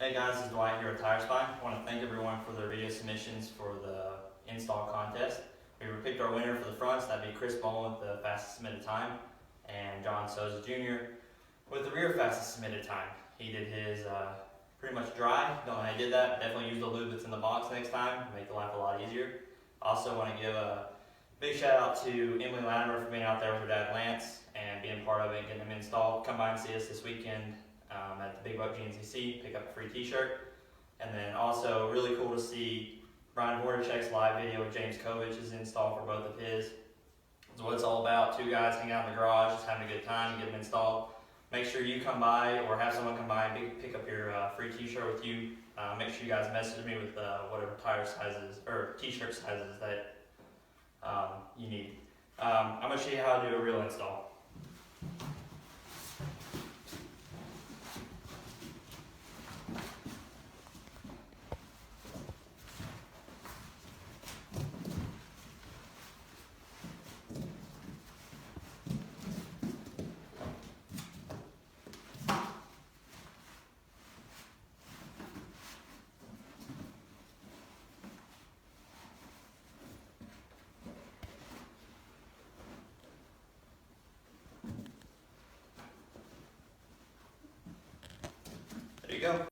Hey guys, this is Dwight here at Tire Spy. I want to thank everyone for their video submissions for the install contest. We picked our winner for the fronts. That'd be Chris Bowen with the fastest submitted time, and John Souza Jr. with the rear fastest submitted time. He did his pretty much dry. Don't know how he did that. Definitely use the lube that's in the box next time. Make the life a lot easier. Also want to give a big shout out to Emily Latimer for being out there with her dad Lance and being part of it, getting them installed. Come by and see us this weekend at the Big Buck GNCC, pick up a free t-shirt. And then also really cool to see Brian Voracek's live video of James Kovich's install for both of his. It's what it's all about. Two guys hang out in the garage, just having a good time, get them installed. Make sure you come by or have someone come by and pick up your free t-shirt with you. Make sure you guys message me with whatever tire sizes or t-shirt sizes that you need. I'm going to show you how to do a real install. There you go.